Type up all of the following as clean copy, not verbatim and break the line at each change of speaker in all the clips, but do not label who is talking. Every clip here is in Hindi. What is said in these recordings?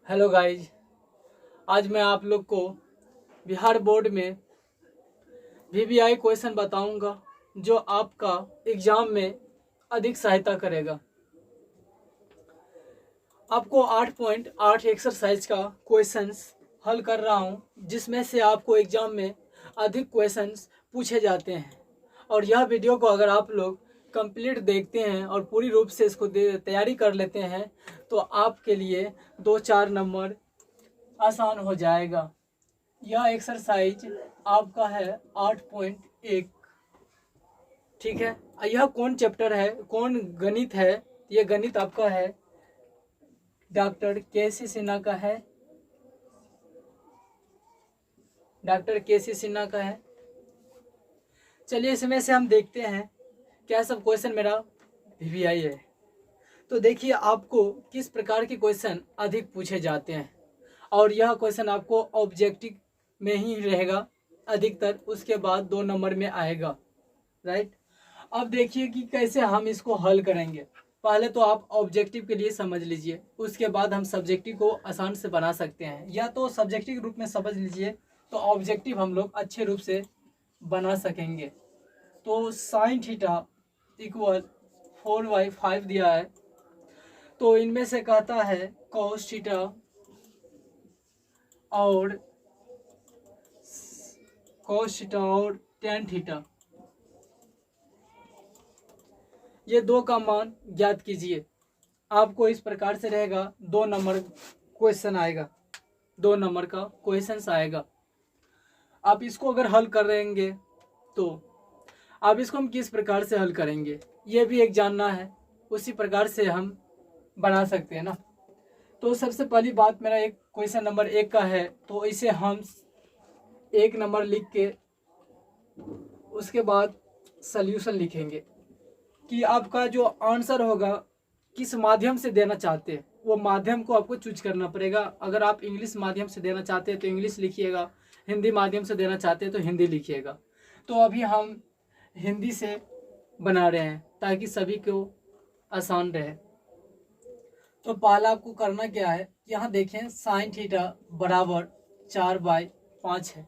हेलो गाइज, आज मैं आप लोग को बिहार बोर्ड में वीवीआई क्वेश्चन बताऊंगा जो आपका एग्जाम में अधिक सहायता करेगा। आपको 8.8 एक्सरसाइज का क्वेश्चंस हल कर रहा हूं, जिसमें से आपको एग्जाम में अधिक क्वेश्चंस पूछे जाते हैं। और यह वीडियो को अगर आप लोग कंप्लीट देखते हैं और पूरी रूप से इसको तैयारी कर लेते हैं तो आपके लिए 2-4 नंबर आसान हो जाएगा। यह एक्सरसाइज आपका है 8.1। ठीक है, यह कौन चैप्टर है, कौन गणित है? यह गणित आपका है डॉक्टर के.सी. सिन्हा का है। Doctor KC. सिन्हा का है। चलिए इसमें से हम देखते हैं क्या सब क्वेश्चन मेरा वीवीआई है। तो देखिए आपको किस प्रकार के क्वेश्चन अधिक पूछे जाते हैं, और यह क्वेश्चन आपको ऑब्जेक्टिव में ही रहेगा अधिकतर, उसके बाद 2 नंबर में आएगा। राइट, अब देखिए कि कैसे हम इसको हल करेंगे। पहले तो आप ऑब्जेक्टिव के लिए समझ लीजिए, उसके बाद हम सब्जेक्टिव को आसान से बना सकते हैं, या तो सब्जेक्टिव रूप में समझ लीजिए तो ऑब्जेक्टिव हम लोग अच्छे रूप से बना सकेंगे। तो साइन थीटा इक्वल 4/5 दिया है, तो इनमें से कहता है कॉस थीटा और टेन थीटा, ये 2 का मान ज्ञात कीजिए। आपको इस प्रकार से रहेगा, 2 नंबर क्वेश्चन आएगा, 2 नंबर का क्वेश्चन आएगा। आप इसको अगर हल करेंगे तो आप इसको हम किस प्रकार से हल करेंगे ये भी एक जानना है, उसी प्रकार से हम बना सकते हैं ना। तो सबसे पहली बात मेरा एक क्वेश्चन नंबर 1 का है, तो इसे हम 1 नंबर लिख के उसके बाद सल्यूशन लिखेंगे कि आपका जो आंसर होगा किस माध्यम से देना चाहते हैं, वो माध्यम को आपको चूज करना पड़ेगा। अगर आप इंग्लिश माध्यम से देना चाहते हैं तो इंग्लिश लिखिएगा, हिंदी माध्यम से देना चाहते हैं तो हिंदी लिखिएगा। तो अभी हम हिंदी से बना रहे हैं ताकि सभी को आसान रहे। तो पहला आपको करना क्या है, यहाँ देखें साइन थीटा बराबर 4/5 है।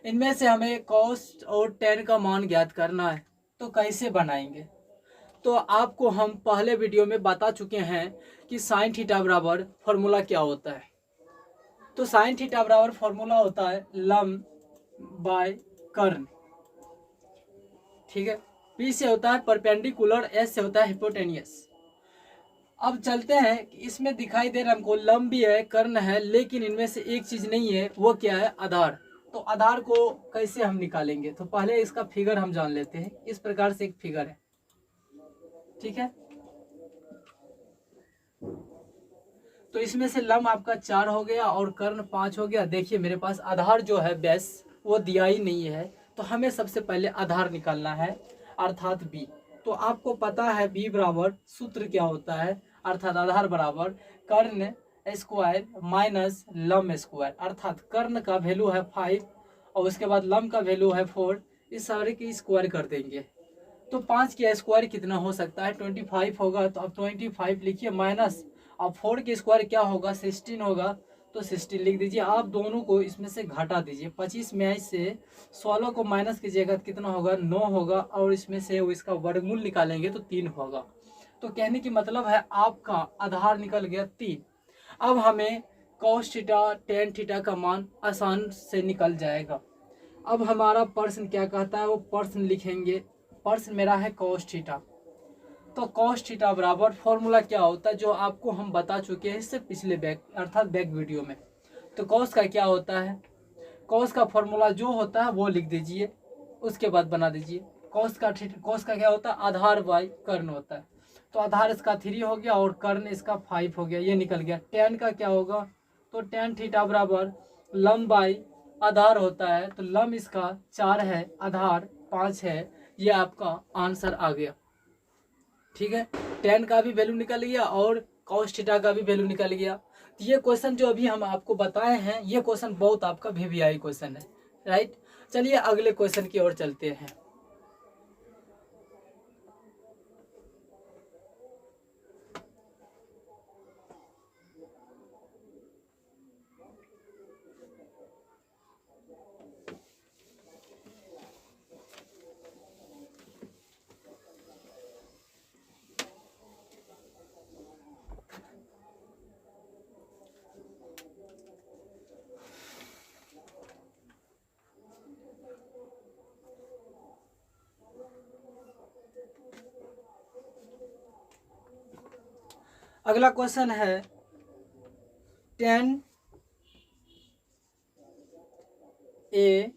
इनमें से हमें कॉस और टेन का मान ज्ञात करना है, तो कैसे बनाएंगे? तो आपको हम पहले वीडियो में बता चुके हैं कि साइन थीटा बराबर फॉर्मूला क्या होता है। तो साइन थीटा बराबर फॉर्मूला होता है लंब बाय कर्ण। ठीक है, पी से होता है परपेंडिकुलर, एस से होता है हिपोटेनियस। अब चलते हैं कि इसमें दिखाई दे रहा है हमको लंब भी है, कर्ण है, लेकिन इनमें से एक चीज नहीं है, वो क्या है? आधार। तो आधार को कैसे हम निकालेंगे? तो पहले इसका फिगर हम जान लेते हैं। इस प्रकार से एक फिगर है, ठीक है। तो इसमें से लंब आपका 4 हो गया और कर्ण 5 हो गया। देखिए मेरे पास आधार जो है बेस वो दिया ही नहीं है, तो हमें सबसे पहले आधार निकालना है, अर्थात बी। तो आपको पता है बी बराबर सूत्र क्या होता है, अर्थात आधार बराबर कर्ण स्क्वायर माइनस लंब स्क्वायर। अर्थात कर्ण का वैल्यू है 5 और उसके बाद लंब का वैल्यू है 4, इस सारे की स्क्वायर कर देंगे। तो 5 की स्क्वायर कितना हो सकता है? 25 होगा। तो अब 25 लिखिए, माइनस अब 4 की स्क्वायर क्या होगा? 16 होगा, तो 16 लिख दीजिए। आप दोनों को इसमें से घटा दीजिए, 25 में से 16 को माइनस कीजिएगा तो कितना होगा? 9 होगा, और इसमें से इसका वर्गमूल निकालेंगे तो 3 होगा। तो कहने की मतलब है आपका आधार निकल गया 3। अब हमें कॉस थीटा टेन थीटा का मान आसान से निकल जाएगा। अब हमारा प्रश्न क्या कहता है, वो प्रश्न लिखेंगे। प्रश्न मेरा है कॉस थीटा। तो कॉस थीटा बराबर फॉर्मूला क्या होता है, जो आपको हम बता चुके हैं इससे पिछले बैक अर्थात बैक वीडियो में। तो कॉस का क्या होता है? कॉस का फॉर्मूला जो होता है वो लिख दीजिए, उसके बाद बना दीजिए। कॉस का क्या होता है? आधार बाई कर्ण होता है। तो आधार इसका 3 हो गया और कर्ण इसका 5 हो गया, ये निकल गया। टेन का क्या होगा? तो टेन थीटा बराबर लंब बाई आधार होता है, तो लंब इसका 4 है, आधार 5 है। ये आपका आंसर आ गया। ठीक है, टेन का भी वैल्यू निकल गया और कॉस थीटा का भी वैल्यू निकल गया। तो ये क्वेश्चन जो अभी हम आपको बताए हैं, ये क्वेश्चन बहुत आपका वीवीआई क्वेश्चन है। राइट, चलिए अगले क्वेश्चन की ओर चलते हैं। अगला क्वेश्चन है tan A,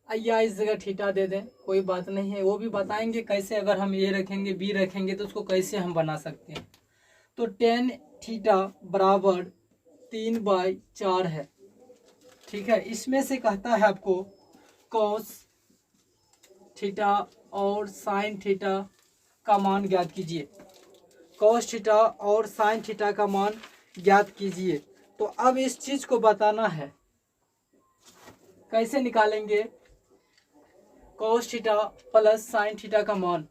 या इस जगह थीटा दे दें, कोई बात नहीं है, वो भी बताएंगे कैसे। अगर हम ए रखेंगे बी रखेंगे तो उसको कैसे हम बना सकते हैं। तो tan थीटा बराबर 3/4 है, ठीक है। इसमें से कहता है आपको cos थीटा और sin थीटा का मान ज्ञात कीजिए। cos थीटा और sin थीटा का मान ज्ञात कीजिए। तो अब इस चीज को बताना है, कैसे निकालेंगे cos theta plus sin theta का मान।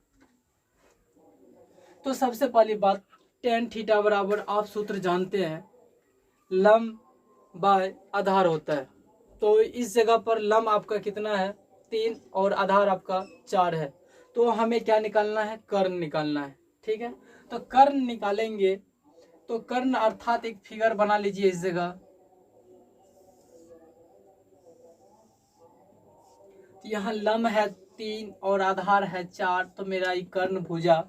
तो सबसे पहली बात tan थीटा बराबर आप सूत्र जानते हैं, लंब बाय आधार होता है। तो इस जगह पर लंब आपका कितना है 3 और आधार आपका 4 है। तो हमें क्या निकालना है, कर्ण निकालना है, ठीक है। तो कर्ण निकालेंगे, तो कर्ण अर्थात एक फिगर बना लीजिए इस जगह। यहाँ लंब है 3 और आधार है 4, तो मेरा ये कर्ण भुजा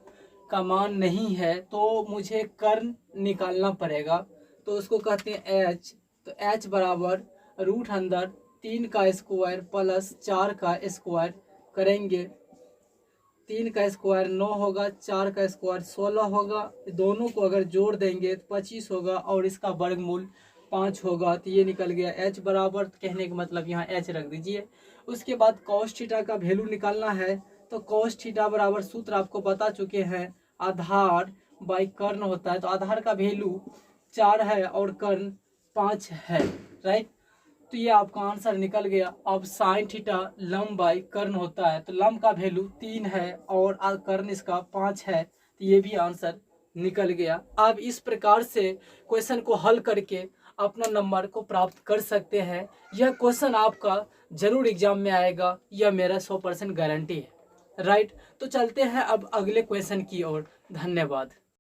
का मान नहीं है, तो मुझे कर्ण निकालना पड़ेगा। तो उसको कहते हैं h। तो h बराबर रूट अंदर 3 का स्क्वायर प्लस 4 का स्क्वायर करेंगे। 3 का स्क्वायर 9 होगा, 4 का स्क्वायर 16 होगा। दोनों को अगर जोड़ देंगे तो 25 होगा और इसका वर्गमूल 5 होगा। तो ये निकल गया h बराबर, कहने का मतलब यहाँ h रख दीजिए। उसके बाद cos थीटा का वैल्यू निकालना है। तो cos थीटा बराबर सूत्र आपको बता चुके हैं, आधार बाई कर्ण होता है। तो आधार का वैल्यू 4 है और कर्ण 5 है, राइट। तो ये आपका आंसर निकल गया। अब साइन थीटा लंब बाई कर्ण होता है, तो लंब का वैल्यू 3 है और कर्ण इसका 5 है। तो ये भी आंसर निकल गया। आप इस प्रकार से क्वेश्चन को हल करके अपना नंबर को प्राप्त कर सकते हैं। यह क्वेश्चन आपका जरूर एग्जाम में आएगा, यह मेरा 100% गारंटी है, राइट। तो चलते हैं अब अगले क्वेश्चन की ओर। धन्यवाद।